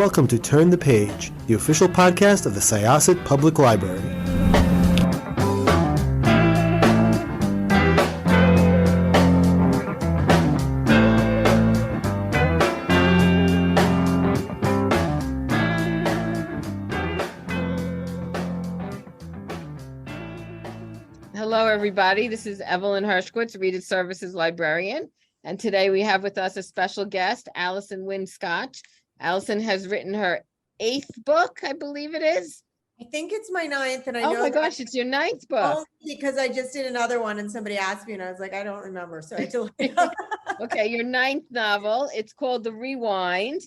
welcome to Turn the Page, the official podcast of the Syosset Public Library. Hello, everybody. This is Evelyn Hershkowitz, Reader's Services Librarian. And today we have with us a special guest, Allison Winn Scotch. Allison has written her 8th book, I believe it is. I think it's my 9th, and I Oh know my gosh, it's your 9th book. only because I just did another one and somebody asked me and I was like, I don't remember. So I told Okay, your 9th novel. It's called The Rewind,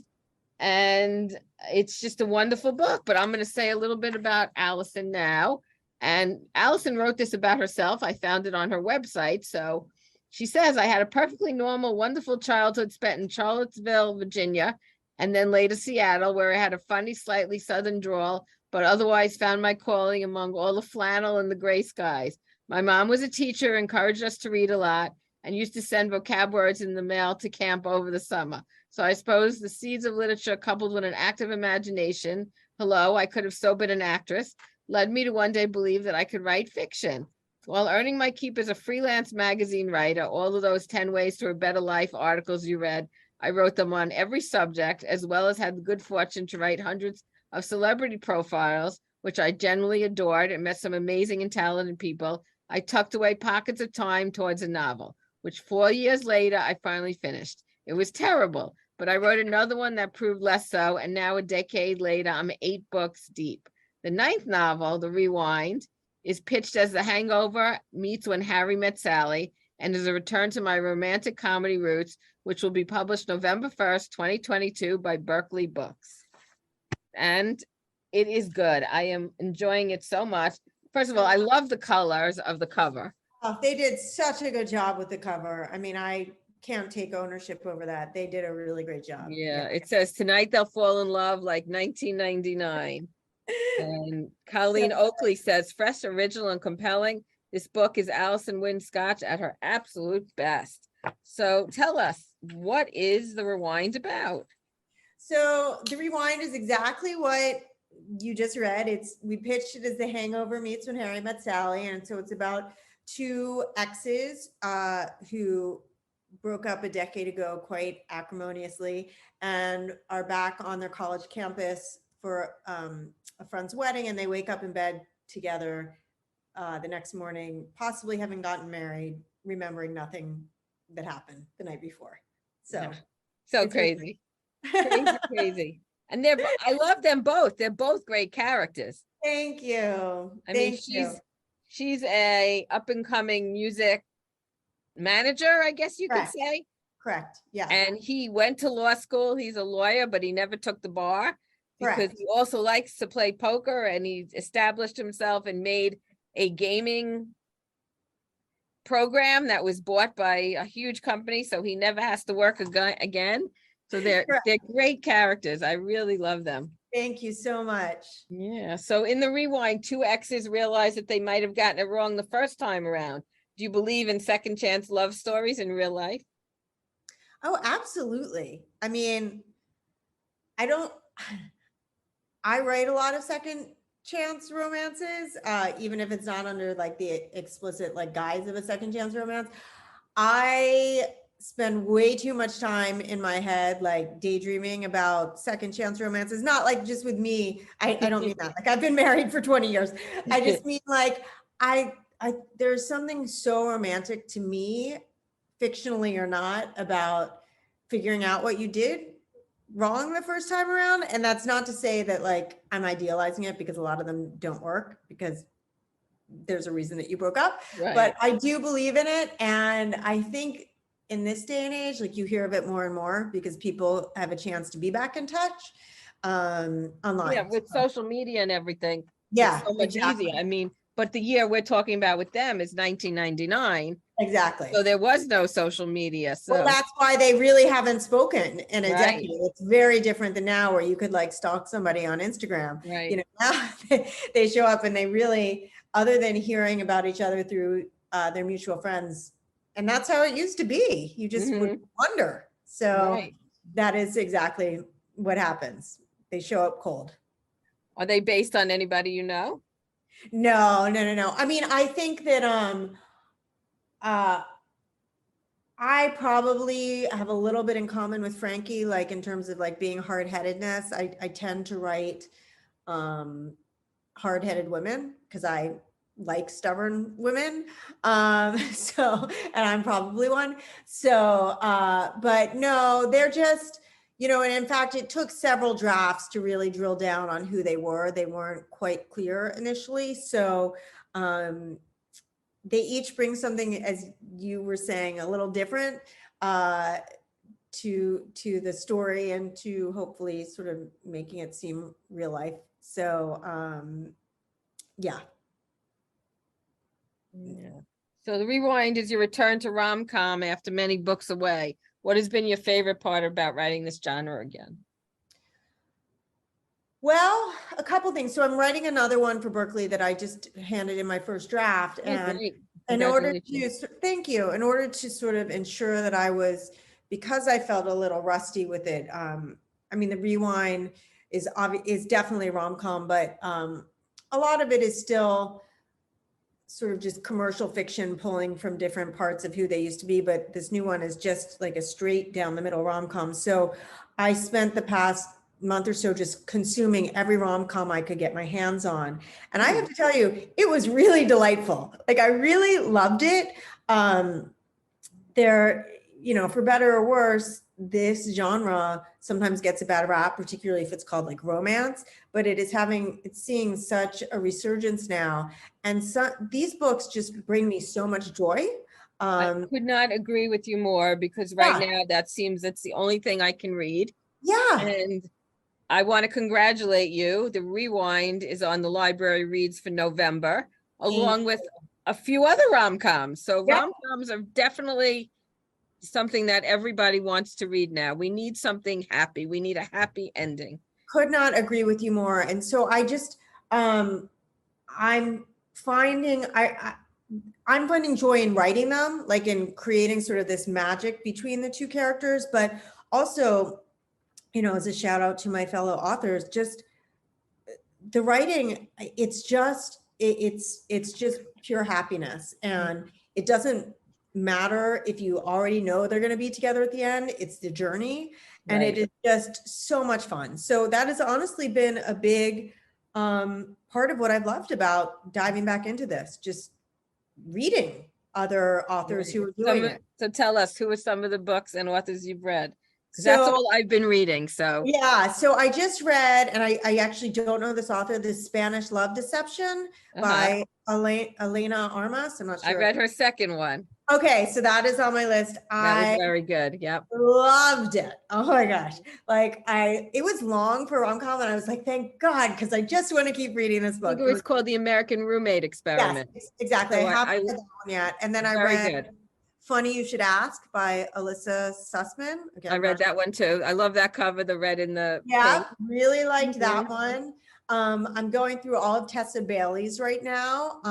and it's just a wonderful book. But I'm going to say a little bit about Allison now. And Allison wrote this about herself. I found it on her website. So she says, I had a perfectly normal, wonderful childhood spent in Charlottesville, Virginia, and then later Seattle, where I had a funny, slightly southern drawl, but otherwise found my calling among all the flannel and the gray skies. My mom was a teacher, encouraged us to read a lot, and used to send vocab words in the mail to camp over the summer. So I suppose the seeds of literature coupled with an active imagination, hello, I could have so been an actress, led me to one day believe that I could write fiction. While earning my keep as a freelance magazine writer, all of those 10 Ways to a Better Life articles you read, I wrote them on every subject, as well as had the good fortune to write hundreds of celebrity profiles, which I generally adored and met some amazing and talented people. I tucked away pockets of time towards a novel, which 4 years later, I finally finished. It was terrible, but I wrote another one that proved less so, and now a decade later, I'm 8 books deep. The 9th novel, The Rewind, is pitched as The Hangover meets When Harry Met Sally, and is a return to my romantic comedy roots, which will be published November 1st, 2022 by Berkeley Books. And it is good. I am enjoying it so much. First of all, I love the colors of the cover. Oh, they did such a good job with the cover. I mean, I can't take ownership over that. They did a really great job. Yeah, it says, tonight they'll fall in love like 1999. And Colleen Oakley says, fresh, original, and compelling. This book is Allison Winn Scotch at her absolute best. So tell us, what is The Rewind about? So The Rewind is exactly what you just read. We pitched it as The Hangover meets When Harry Met Sally. And so it's about 2 exes who broke up a decade ago quite acrimoniously and are back on their college campus for a friend's wedding, and they wake up in bed together the next morning, possibly having gotten married, remembering nothing that happened the night before. So, so crazy. Crazy. And I love them both. They're both great characters. Thank you. She's a up and coming music manager, I guess you could say. Correct. Yeah. And he went to law school. He's a lawyer, but he never took the bar. Because he also likes to play poker, and he established himself and made a gaming program that was bought by a huge company, so he never has to work again. So they're great characters. I really love them. Thank you so much. Yeah. So in The Rewind, 2 exes realize that they might have gotten it wrong the first time around. Do you believe in second chance love stories in real life? Oh, absolutely. I mean, I write a lot of second chance romances, even if it's not under like the explicit like guise of a second chance romance. I spend way too much time in my head, like daydreaming about second chance romances. Not like just with me. I don't mean that. Like I've been married for 20 years. I just mean like there's something so romantic to me, fictionally or not, about figuring out what you did wrong the first time around. And that's not to say that like I'm idealizing it, because a lot of them don't work because there's a reason that you broke up. Right. But I do believe in it. And I think in this day and age, like you hear of it more and more because people have a chance to be back in touch online. Yeah, with social media and everything. Yeah, it's so much easier. I mean, but the year we're talking about with them is 1999. Exactly. So there was no social media. So well, that's why they really haven't spoken in a decade. It's very different than now, where you could like stalk somebody on Instagram. Right. You know, now they show up and they really, other than hearing about each other through their mutual friends, and that's how it used to be. You just would wonder. So that is exactly what happens. They show up cold. Are they based on anybody you know? No. I mean, I think that I probably have a little bit in common with Frankie, like in terms of like being hard-headedness. I tend to write hard-headed women because I like stubborn women. So, and I'm probably one. So, but no, they're just, and in fact, it took several drafts to really drill down on who they were. They weren't quite clear initially. So, they each bring something, as you were saying, a little different to the story and to hopefully sort of making it seem real life. So yeah. So the Rewind is your return to rom-com after many books away. What has been your favorite part about writing this genre again? Well, a couple things. So I'm writing another one for Berkeley that I just handed in my first draft. And in order to, thank you, in order to sort of ensure that I was, because I felt a little rusty with it. I mean, the Rewind is definitely rom-com, but a lot of it is still sort of just commercial fiction pulling from different parts of who they used to be. But this new one is just like a straight down the middle rom-com. So I spent the past month or so just consuming every rom-com I could get my hands on. And I have to tell you, it was really delightful. Like I really loved it. There, for better or worse, this genre sometimes gets a bad rap, particularly if it's called like romance, but it's seeing such a resurgence now. And so these books just bring me so much joy. I could not agree with you more, because right now that's the only thing I can read. Yeah. And I want to congratulate you. The Rewind is on the library reads for November, along with a few other rom-coms. So rom-coms are definitely something that everybody wants to read now. We need something happy. We need a happy ending. Could not agree with you more. And so I just, I'm finding joy in writing them, like in creating sort of this magic between the two characters, but also, as a shout out to my fellow authors, just the writing, it's just pure happiness. And it doesn't matter if you already know they're going to be together at the end. It's the journey. And it is just so much fun. So that has honestly been a big part of what I've loved about diving back into this, just reading other authors who are doing it. So tell us, who are some of the books and authors you've read? Because that's all I've been reading. So yeah, so I just read, and I actually don't know this author, this Spanish Love Deception by Elena Armas. I'm not sure. I read her second one. Okay, so that is on my list. That was very good. Yep. Loved it. Oh my gosh. It was long for rom-com, and I was like, thank God, because I just want to keep reading this book. I think it was called The American Roommate Experiment. Yes, exactly. So I haven't read that one yet. And then I read Funny You Should Ask by Alyssa Sussman. Again, I read that one too. I love that cover, the red and the pink. Really liked that one. I'm going through all of Tessa Bailey's right now.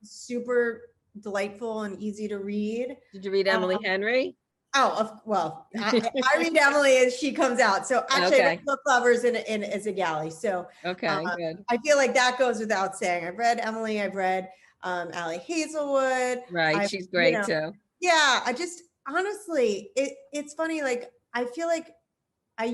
Super delightful and easy to read. Did you read Emily Henry? Well, I read Emily as she comes out. So actually, I read Book Lovers in as a galley. So good. I feel like that goes without saying. I've read Emily. I've read Allie Hazelwood. Right, she's great too. Yeah, I just honestly, it's funny. Like I feel like I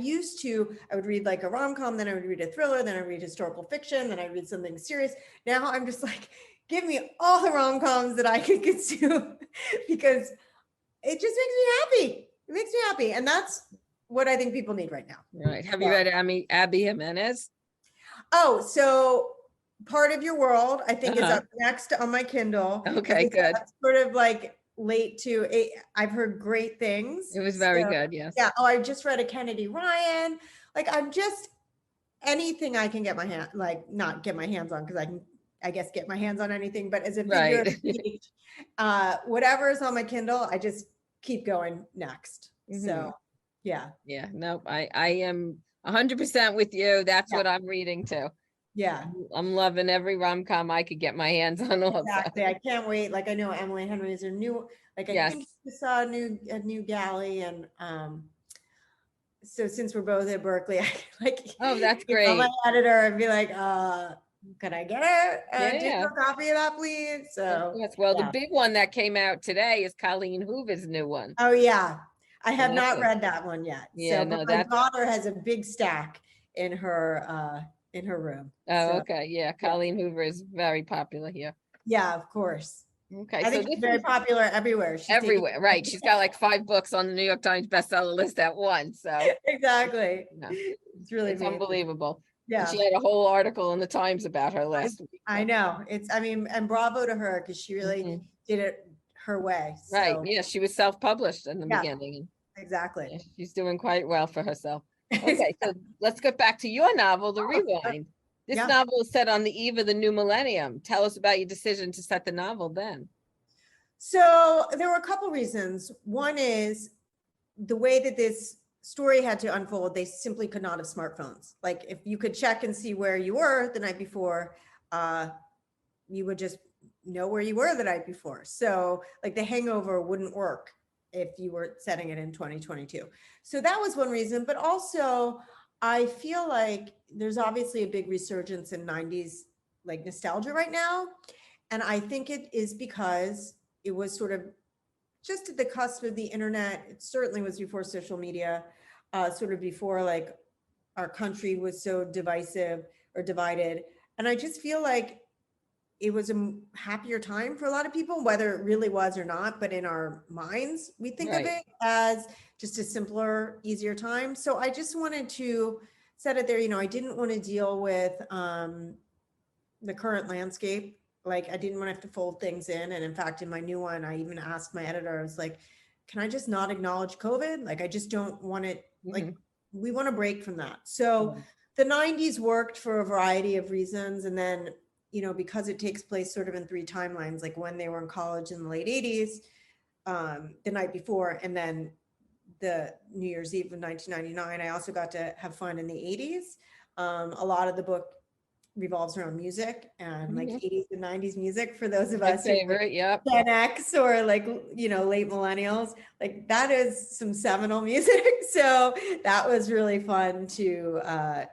would read like a rom-com, then I would read a thriller, then I read historical fiction, then I read something serious. Now I'm just like, give me all the rom-coms that I can consume because it just makes me happy. It makes me happy. And that's what I think people need right now. Right. Have you read Abby Jimenez? Oh, so Part of Your World, I think is up next on my Kindle. Okay, good. Sort of like late to it. I've heard great things. It was very good. Yes. Yeah. Oh, I just read a Kennedy Ryan. Like I'm just anything I can get my hand, like not get my hands on, because I guess get my hands on anything, but as a figure of speech, whatever is on my Kindle, I just keep going next. So yeah. Yeah. No, I am 100% with you. That's what I'm reading too. Yeah. I'm loving every rom-com I could get my hands on. Exactly. I can't wait. Like I know Emily Henry is a new, like I think we saw a new galley, and so since we're both at Berkeley, I like, Oh, that's email great. my editor and be like, could I get a Yeah. digital copy of that, please? So, Yes. Well, the yeah. big one that came out today is Colleen Hoover's new one. Oh yeah, I have that's not it. read that one yet. Yeah, So, no, but my that's daughter has a big stack in her room. oh, So, okay. Yeah, Colleen Hoover is very popular here. yeah, of course. Okay, I so think she's this very is popular everywhere. She's taking everywhere, right? She's got like 5 books on the New York Times bestseller list at once. So exactly. no, It's really it's amazing. unbelievable. And Yeah, she had a whole article in the Times about her last week. I know. I mean, and bravo to her because she really Mhm. did it her way. Right. So, Yeah, she was self-published in the yeah, beginning. exactly. Yeah, she's doing quite well for herself. Okay, so let's get back to your novel, The Rewind. This Yeah. novel is set on the eve of the new millennium. Tell us about your decision to set the novel then. So there were a couple reasons. One is the way that this story had to unfold, they simply could not have smartphones. Like if you could check and see where you were the night before, you would just know where you were the night before. So like the hangover wouldn't work if you were setting it in 2022. So that was one reason, but also I feel like there's obviously a big resurgence in 90s like nostalgia right now. And I think it is because it was sort of just at the cusp of the internet. It certainly was before social media, sort of before like our country was so divisive or divided. And I just feel like it was a happier time for a lot of people, whether it really was or not, but in our minds, we think of it as just a simpler, easier time. So I just wanted to set it there. I didn't want to deal with the current landscape. Like I didn't want to have to fold things in. And in fact, in my new one, I even asked my editor, I was like, can I just not acknowledge COVID? Like, I just don't want it, like, we want to break from that. So the 90s worked for a variety of reasons. And then, because it takes place sort of in 3 timelines, like when they were in college in the late 80s, the night before, and then the New Year's Eve of 1999, I also got to have fun in the 80s. A lot of the book revolves around music and like 80s and 90s music for those of us who are Gen X or like, late millennials. Like that is some seminal music. So that was really fun to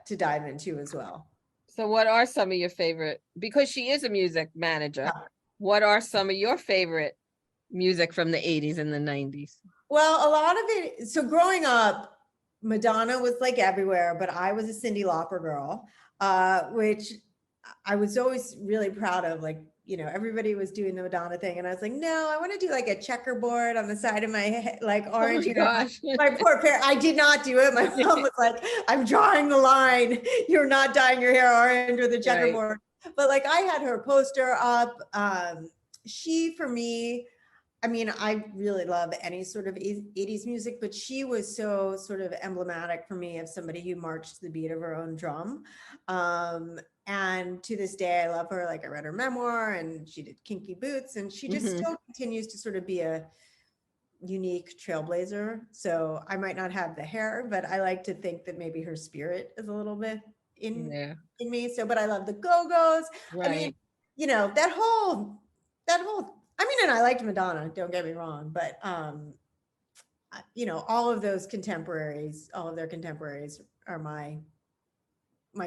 dive into as well. So what are some of your favorite, because she is a music manager, what are some of your favorite music from the 80s and the 90s? Well, a lot of it, so growing up, Madonna was like everywhere, but I was a Cyndi Lauper girl, which I was always really proud of. Like, everybody was doing the Madonna thing. And I was like, no, I want to do like a checkerboard on the side of my head, like orange. Oh my gosh. My poor parent, I did not do it. My mom was like, I'm drawing the line. You're not dyeing your hair orange with a checkerboard. Right. But like I had her poster up. She, for me, I mean, I really love any sort of 80s music, but she was so sort of emblematic for me of somebody who marched to the beat of her own drum. And to this day, I love her. Like I read her memoir and she did Kinky Boots, and she just still continues to sort of be a unique trailblazer. So I might not have the hair, but I like to think that maybe her spirit is a little bit in me. So, but I love the Go-Go's. Right. I mean, that whole, I mean, and I liked Madonna, don't get me wrong, but all of their contemporaries are my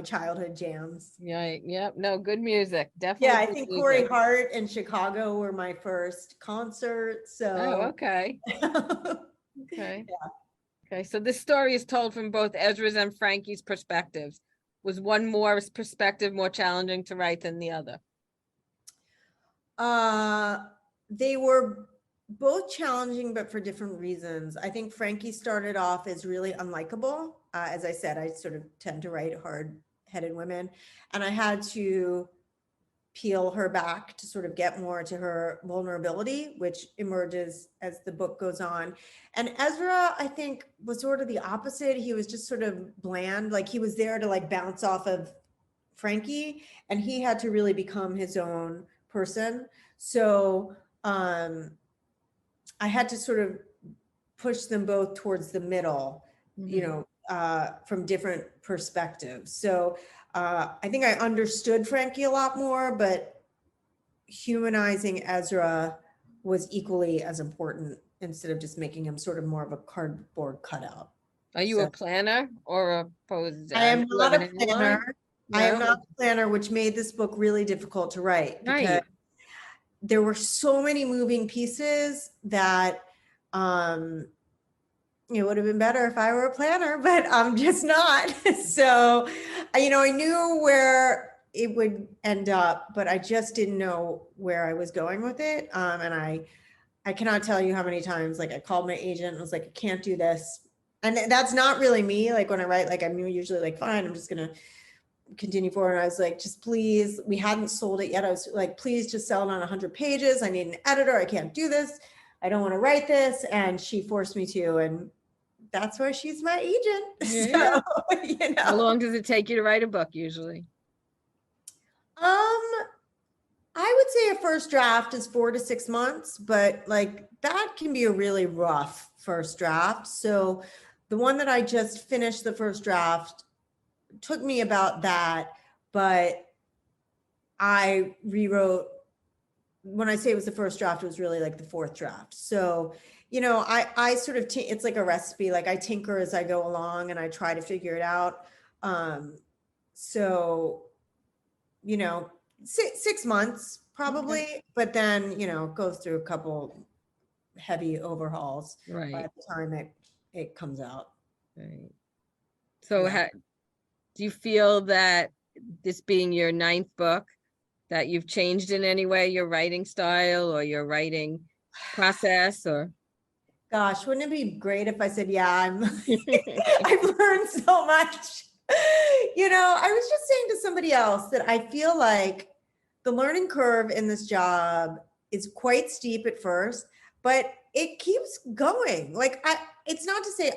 childhood jams. Right. Yep. No, good music. Definitely. Yeah, I think Corey Hart and Chicago were my first concerts. So okay. Okay. Yeah. Okay. So this story is told from both Ezra's and Frankie's perspectives. Was one more perspective more challenging to write than the other? They were both challenging, but for different reasons. I think Frankie started off as really unlikable. As I said, I sort of tend to write hard-headed women, and I had to peel her back to sort of get more to her vulnerability, which emerges as the book goes on. And Ezra, I think, was sort of the opposite. He was just sort of bland, like he was there to like bounce off of Frankie, and he had to really become his own person. So I had to sort of push them both towards the middle, from different perspectives. So I think I understood Frankie a lot more, but humanizing Ezra was equally as important instead of just making him sort of more of a cardboard cutout. Are you a planner or opposed? I am Do you not have a an outline? planner. I am No? not a planner, which made this book really difficult to write because Right. there were so many moving pieces that it would have been better if I were a planner, but I'm just not. So, I knew where it would end up, but I just didn't know where I was going with it. And I cannot tell you how many times, like, I called my agent and was like, I can't do this. And that's not really me. Like, when I write, like, I'm usually like, fine, I'm just going to continue forward. And I was like, just please, we hadn't sold it yet. I was like, please just sell it on 100 pages. I need an editor. I can't do this. I don't want to write this. And she forced me to, and that's why she's my agent. Yeah. So, How long does it take you to write a book usually? I would say a first draft is 4 to 6 months, but like that can be a really rough first draft. So the one that I just finished, the first draft, took me about that, but I rewrote. When I say it was the first draft, it was really like the fourth draft. So, I sort of, it's like a recipe, like I tinker as I go along and I try to figure it out. So, 6 months probably, but then, it goes through a couple heavy overhauls by Right. the time it comes out. Right. So Yeah. do you feel that this being your 9th book, that you've changed in any way your writing style or your writing process or? Gosh, wouldn't it be great if I said, yeah, I've learned so much. I was just saying to somebody else that I feel like the learning curve in this job is quite steep at first, but it keeps going. Like it's not to say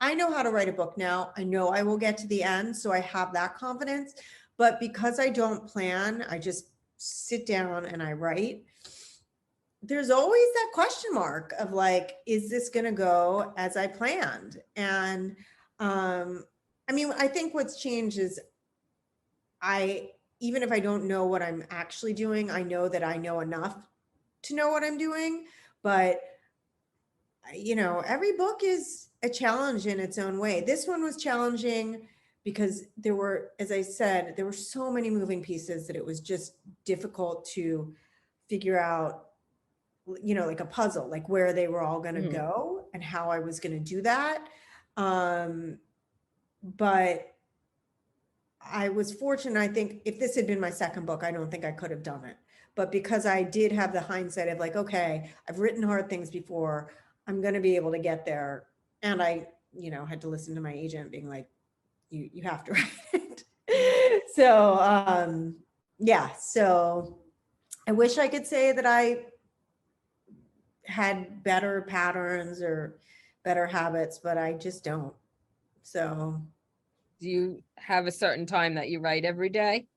I know how to write a book now. I know I will get to the end, so I have that confidence. But because I don't plan, I just sit down and I write. There's always that question mark of like, is this going to go as I planned? And I think what's changed is even if I don't know what I'm actually doing, I know that I know enough to know what I'm doing. But every book is a challenge in its own way. This one was challenging because as I said, there were so many moving pieces that it was just difficult to figure out, like a puzzle, like where they were all going to go and how I was going to do that. But I was fortunate. I think if this had been my second book, I don't think I could have done it. But because I did have the hindsight of like, okay, I've written hard things before, I'm going to be able to get there. And I, had to listen to my agent being like, you have to write it. So, yeah. So I wish I could say that I had better patterns or better habits, but I just don't. So do you have a certain time that you write every day?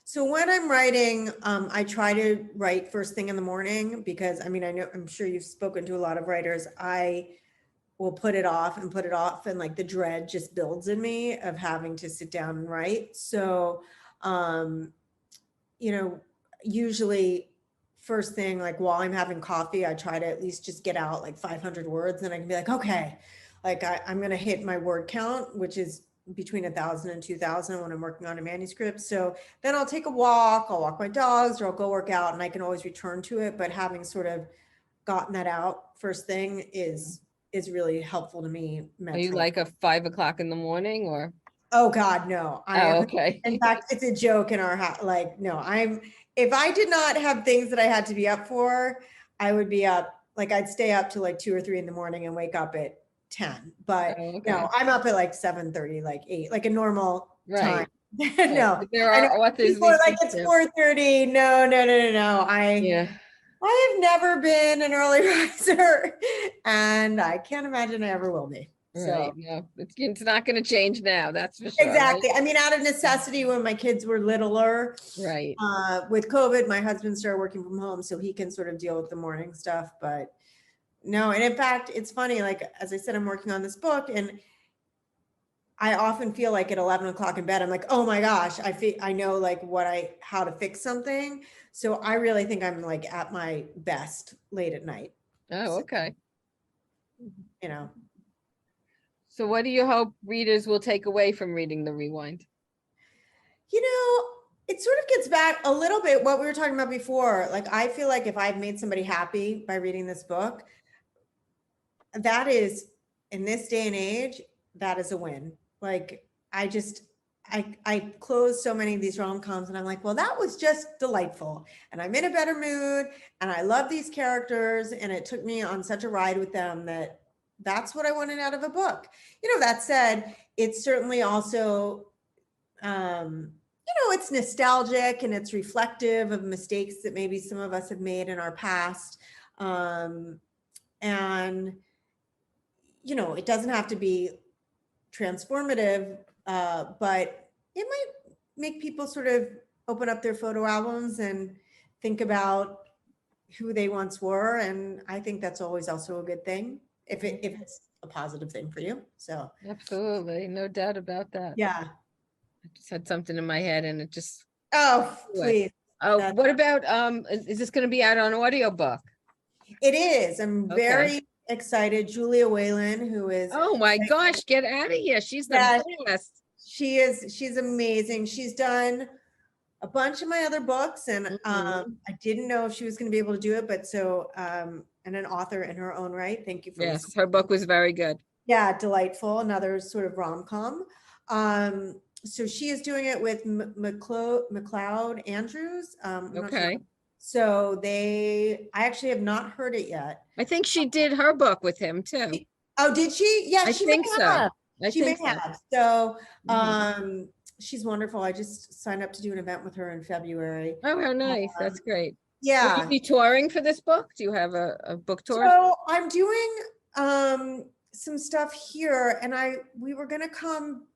So when I'm writing, I try to write first thing in the morning because I'm sure you've spoken to a lot of writers. I will put it off and like the dread just builds in me of having to sit down and write. So, usually first thing, like while I'm having coffee, I try to at least just get out like 500 words and I can be like, okay, like I'm going to hit my word count, which is between 1,000 and 2,000 when I'm working on a manuscript. So then I'll take a walk, I'll walk my dogs, or I'll go work out and I can always return to it. But having sort of gotten that out first thing is really helpful to me mentally. Are you like a 5 o'clock in the morning or? Oh God, no. Okay. In fact, it's a joke in our house. Like, no, if I did not have things that I had to be up for, I would be up, like I'd stay up till like 2 or 3 in the morning and wake up at 10. But no, I'm up at like 7:30, like 8, like a normal time. No, there are authors. People are like, it's 4:30. No. I have never been an early riser and I can't imagine I ever will be. Right. So No, it's not going to change now. That's for sure. exactly. Right? Out of necessity when my kids were littler, right. With COVID, my husband started working from home so he can sort of deal with the morning stuff. But no, and in fact, it's funny, like, as I said, I'm working on this book and I often feel like at 11 o'clock in bed, I'm like, oh my gosh, I know like how to fix something. So I really think I'm like at my best late at night. Oh, okay. So what do you hope readers will take away from reading the Rewind? You know, it sort of gets back a little bit what we were talking about before. Like, I feel like if I've made somebody happy by reading this book, that is, in this day and age, that is a win. Like, I close so many of these rom-coms and I'm like, well, that was just delightful. And I'm in a better mood and I love these characters. And it took me on such a ride with them that that's what I wanted out of a book. You know, that said, it's certainly also, it's nostalgic and it's reflective of mistakes that maybe some of us have made in our past. And, it doesn't have to be transformative, but it might make people sort of open up their photo albums and think about who they once were. And I think that's always also a good thing if it's a positive thing for you. So Absolutely, no doubt about that. yeah. I just had something in my head and it just. Oh, please. Oh, what about, is this going to be out on audiobook? It is. I'm very excited. Julia Whalen, who is. Oh my gosh, get out of here. She's the best. She's amazing. She's done a bunch of my other books and I didn't know if she was going to be able to do it, but so, and an author in her own right. Thank you for. Yes, her book was very good. Yeah, delightful. Another sort of rom-com. So she is doing it with McLeod Andrews. Okay. So I actually have not heard it yet. I think she did her book with him too. Oh, did she? Yeah, I think so. She may have. So she's wonderful. I just signed up to do an event with her in February. Oh, how nice. That's great. Yeah. Will you be touring for this book? Do you have a book tour? So I'm doing some stuff here and we were going to come.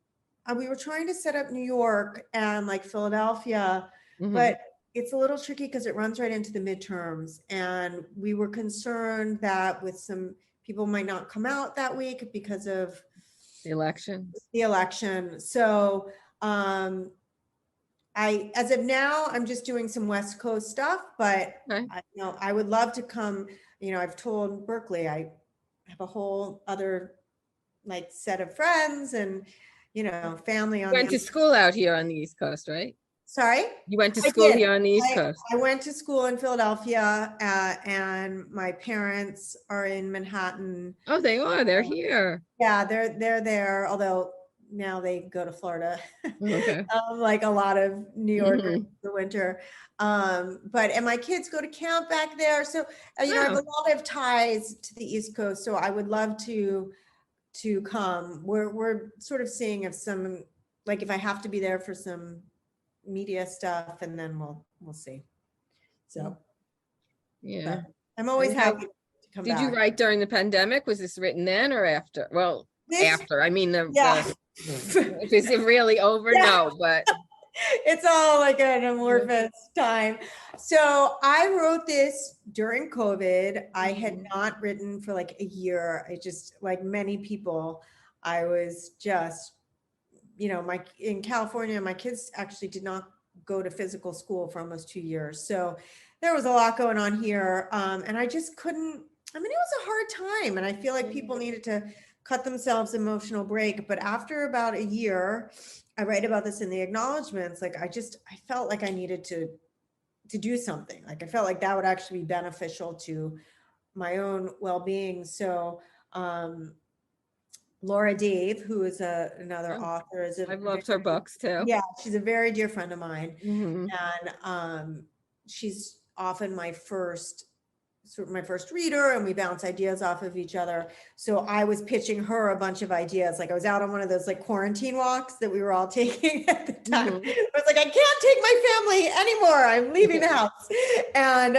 We were trying to set up New York and like Philadelphia, but it's a little tricky because it runs right into the midterms. And we were concerned that with some people might not come out that week because of the election. So as of now, I'm just doing some West Coast stuff, but I would love to come. I've told Berkeley, I have a whole other like set of friends and family on. You went to school out here on the East Coast, right? Sorry? You went to school here on the East Coast. I went to school in Philadelphia and my parents are in Manhattan. Oh, they are. They're here. Yeah, they're there. Although now they go to Florida, okay. Like a lot of New Yorkers in the winter. And my kids go to camp back there. So, I have a lot of ties to the East Coast. So I would love to come. We're sort of seeing if some, like if I have to be there for some media stuff, and then we'll see. So yeah, I'm always happy to come back. Did you write during the pandemic? Was this written then or after? Well, after. I mean, is it really over? Yeah. No, but it's all like an amorphous time. So I wrote this during COVID. I had not written for like a year. I just, like many people, I was just, in California, my kids actually did not go to physical school for almost 2 years. So there was a lot going on here. And I just couldn't, it was a hard time. And I feel like people needed to cut themselves an emotional break. But after about a year, I write about this in the acknowledgements. Like I felt like I needed to do something. Like I felt like that would actually be beneficial to my own well-being. So Laura Dave, who is another author, I've loved her books too. Yeah, she's a very dear friend of mine, and she's often my first reader, and we bounce ideas off of each other. So I was pitching her a bunch of ideas. Like I was out on one of those like quarantine walks that we were all taking at the time. I was like, I can't take my family anymore. I'm leaving the house. And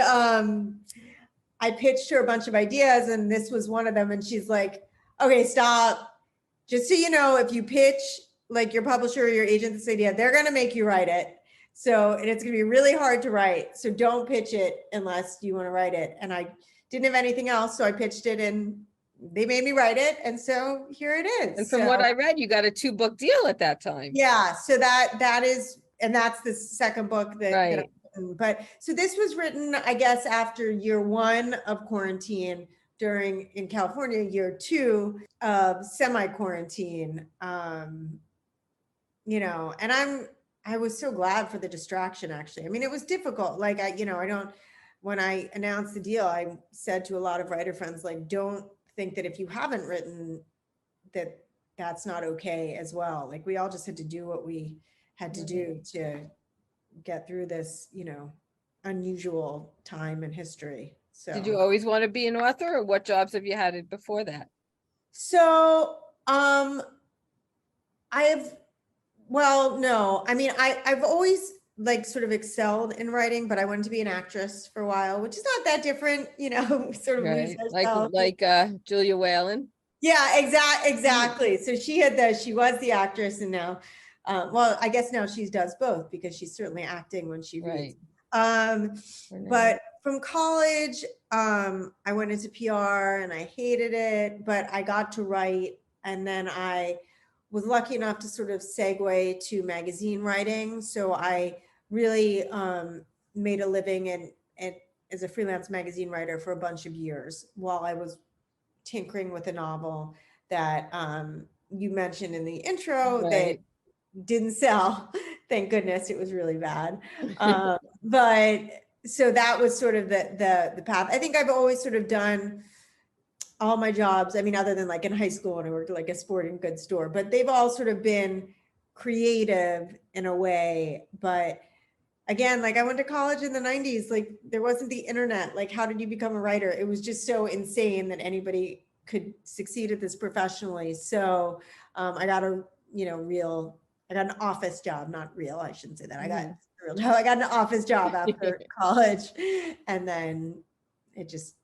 I pitched her a bunch of ideas, and this was one of them. And she's like, okay, stop. Just so you know, if you pitch like your publisher or your agent this idea, they're going to make you write it. So, and it's going to be really hard to write. So don't pitch it unless you want to write it. And I didn't have anything else. So I pitched it and they made me write it. And so here it is. And from what I read, you got a 2-book deal at that time. Yeah. So that is, and that's the second book but so this was written, I guess, after year 1 of quarantine, in California, year 2 of semi-quarantine, you know, and I was so glad for the distraction, actually. I mean, it was difficult. Like, when I announced the deal, I said to a lot of writer friends, like, don't think that if you haven't written that that's not okay as well. Like, we all just had to do what we had to do to get through this, you know, unusual time in history. So Did you always want to be an author, or what jobs have you had before that? So, no, I mean, I've always like sort of excelled in writing, but I wanted to be an actress for a while, which is not that different, you know, sort of lose Right, herself. like Julia Whalen. Yeah, exactly. So she was the actress, and now, well, I guess now she does both because she's certainly acting when she reads. Right. But from college, I went into PR and I hated it, but I got to write, and then I was lucky enough to sort of segue to magazine writing. So I really made a living in as a freelance magazine writer for a bunch of years while I was tinkering with a novel that you mentioned in the intro that didn't sell. Thank goodness, it was really bad. But so that was sort of the path. I think I've always sort of done all my jobs. I mean, other than like in high school when I worked at like a sporting goods store, but they've all sort of been creative in a way. But again, like I went to college in the 90s, like there wasn't the internet. Like, how did you become a writer? It was just so insane that anybody could succeed at this professionally. So I got an office job, not real. I shouldn't say that. I got a real job. I got an office job after college, and then it just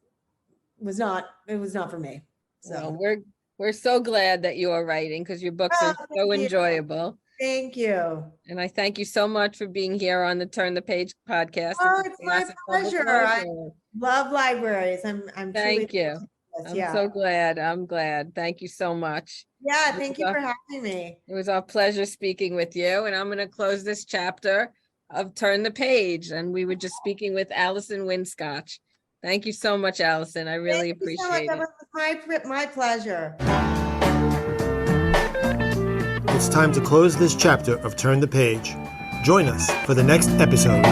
was not for me. So well, we're so glad that you are writing, because your books are so enjoyable. Thank you. And I thank you so much for being here on the Turn the Page podcast. Oh, it's my pleasure. I love libraries. I'm thank you. I'm so glad. I'm glad. Thank you so much. Yeah, thank you for having me. It was our pleasure speaking with you. And I'm going to close this chapter of Turn the Page. And we were just speaking with Allison Winn Scotch. Thank you so much, Allison. I really appreciate it. It was my pleasure. It's time to close this chapter of Turn the Page. Join us for the next episode.